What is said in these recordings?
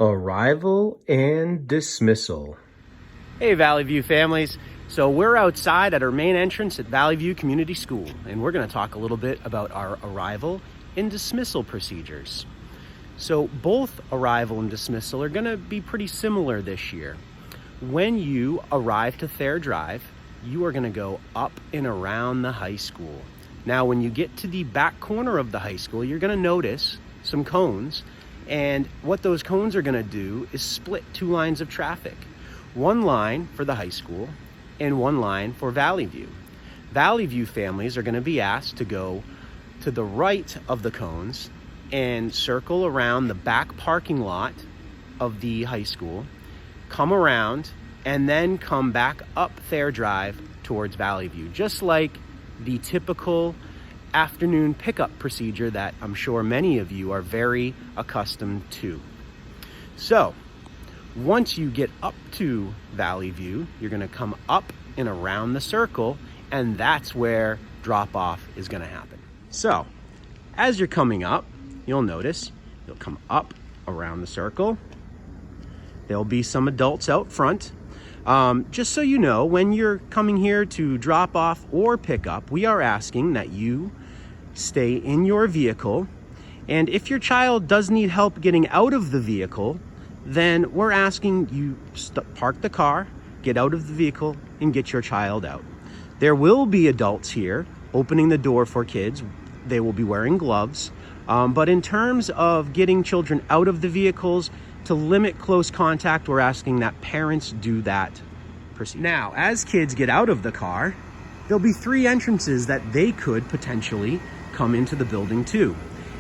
Arrival and dismissal. Hey Valley View families. So we're outside at our main entrance at Valley View Community School, and we're going to talk a little bit about our arrival and dismissal procedures. So both arrival and dismissal are going to be pretty similar this year. When you arrive to Thayer Drive, you are going to go up and around the high school. Now when you get to the back corner of the high school, you're going to notice some cones, and what those cones are going to do is split two lines of traffic. One line for the high school and one line for Valley View. Valley View families are going to be asked to go to the right of the cones and circle around the back parking lot of the high school, come around, and then come back up Thayer Drive towards Valley View, just like the typical afternoon pickup procedure that I'm sure many of you are very accustomed to. So once you get up to Valley View, you're going to come up and around the circle, and that's where drop-off is going to happen. So as you're coming up, you'll notice you'll come up around the circle. There'll be some adults out front. Just so you know, when you're coming here to drop off or pick up, we are asking that you stay in your vehicle. And if your child does need help getting out of the vehicle, then we're asking you park the car, get out of the vehicle, and get your child out. There will be adults here opening the door for kids. They will be wearing gloves. But in terms of getting children out of the vehicles, to limit close contact, we're asking that parents do that procedure. Now, as kids get out of the car, there'll be three entrances that they could potentially come into the building to.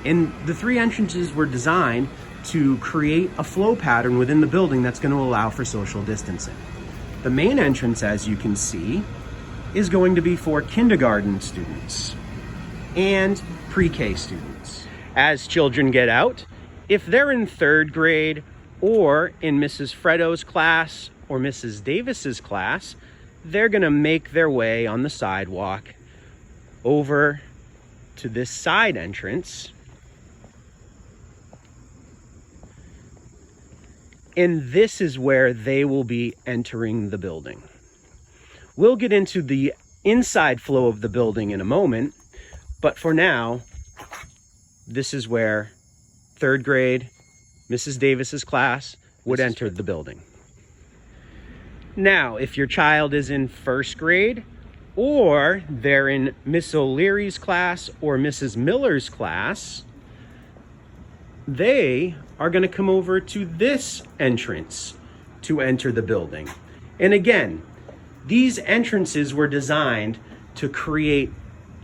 And the three entrances were designed to create a flow pattern within the building that's going to allow for social distancing. The main entrance, as you can see, is going to be for kindergarten students and pre-K students. As children get out, if they're in third grade or in Mrs. Fredo's class or Mrs. Davis's class, they're going to make their way on the sidewalk over to this side entrance. And this is where they will be entering the building. We'll get into the inside flow of the building in a moment, but for now, this is where third grade, Mrs. Davis's class would enter the building. Now, if your child is in first grade, or they're in Miss O'Leary's class or Mrs. Miller's class, they are going to come over to this entrance to enter the building. And again, these entrances were designed to create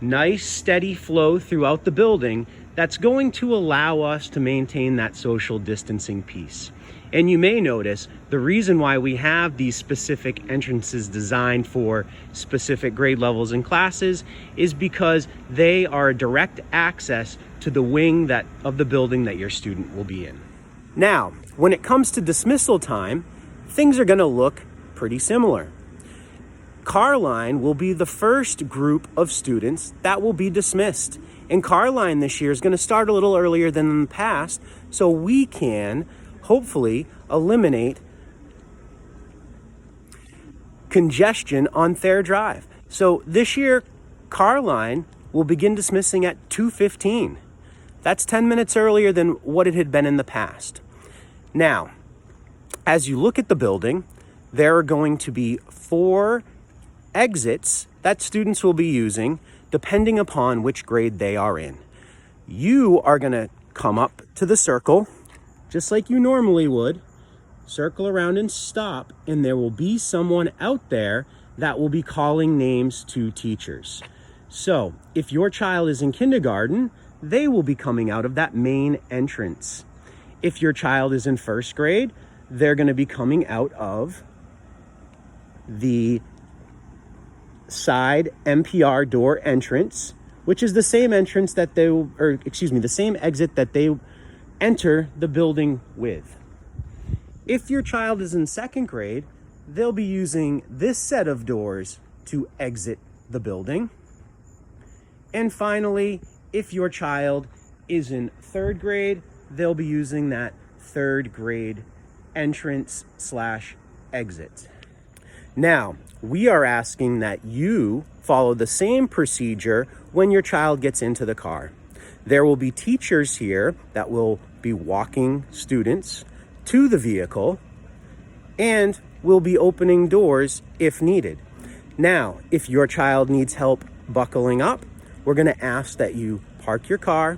nice, steady flow throughout the building that's going to allow us to maintain that social distancing piece. And you may notice the reason why we have these specific entrances designed for specific grade levels and classes is because they are direct access to the wing of the building that your student will be in. Now, when it comes to dismissal time, things are going to look pretty similar. Carline will be the first group of students that will be dismissed. And Carline this year is going to start a little earlier than in the past, so we can hopefully eliminate congestion on Thayer Drive. So this year, Carline will begin dismissing at 2:15. That's 10 minutes earlier than what it had been in the past. Now, as you look at the building, there are going to be 4 exits that students will be using depending upon which grade they are in. You are going to come up to the circle just like you normally would, circle around and stop, and there will be someone out there that will be calling names to teachers. So if your child is in kindergarten, they will be coming out of that main entrance. If your child is in first grade, they're going to be coming out of the side MPR door entrance, which is the same entrance that the same exit that they enter the building with. If your child is in second grade, they'll be using this set of doors to exit the building. And finally, if your child is in third grade, they'll be using that third grade entrance/exit. Now, we are asking that you follow the same procedure when your child gets into the car. There will be teachers here that will be walking students to the vehicle and will be opening doors if needed. Now, if your child needs help buckling up, we're going to ask that you park your car,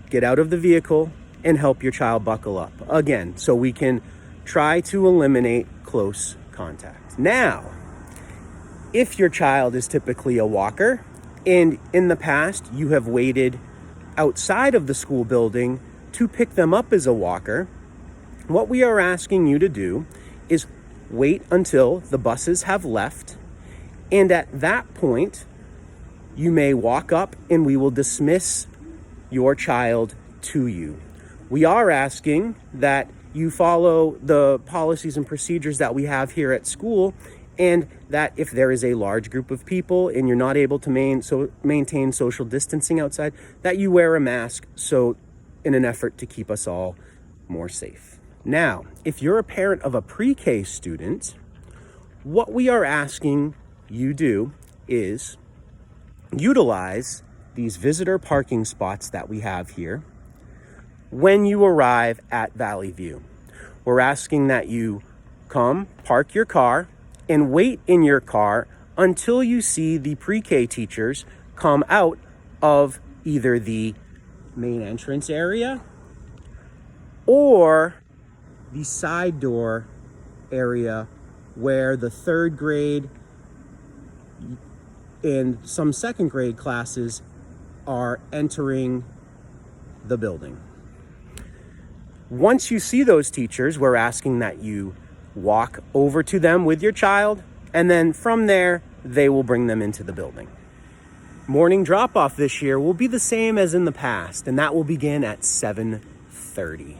get out of the vehicle, and help your child buckle up. Again, so we can try to eliminate close contact. Now, if your child is typically a walker, and in the past you have waited outside of the school building to pick them up as a walker, what we are asking you to do is wait until the buses have left, and at that point, you may walk up and we will dismiss your child to you. We are asking that you follow the policies and procedures that we have here at school, and that if there is a large group of people and you're not able to maintain social distancing outside, that you wear a mask, so in an effort to keep us all more safe. Now, if you're a parent of a pre-K student, what we are asking you do is utilize these visitor parking spots that we have here when you arrive at Valley View. We're asking that you come, park your car, and wait in your car until you see the pre-K teachers come out of either the main entrance area or the side door area where the third grade and some second grade classes are entering the building. Once you see those teachers, we're asking that you walk over to them with your child, and then from there, they will bring them into the building. Morning drop-off this year will be the same as in the past, and that will begin at 7:30.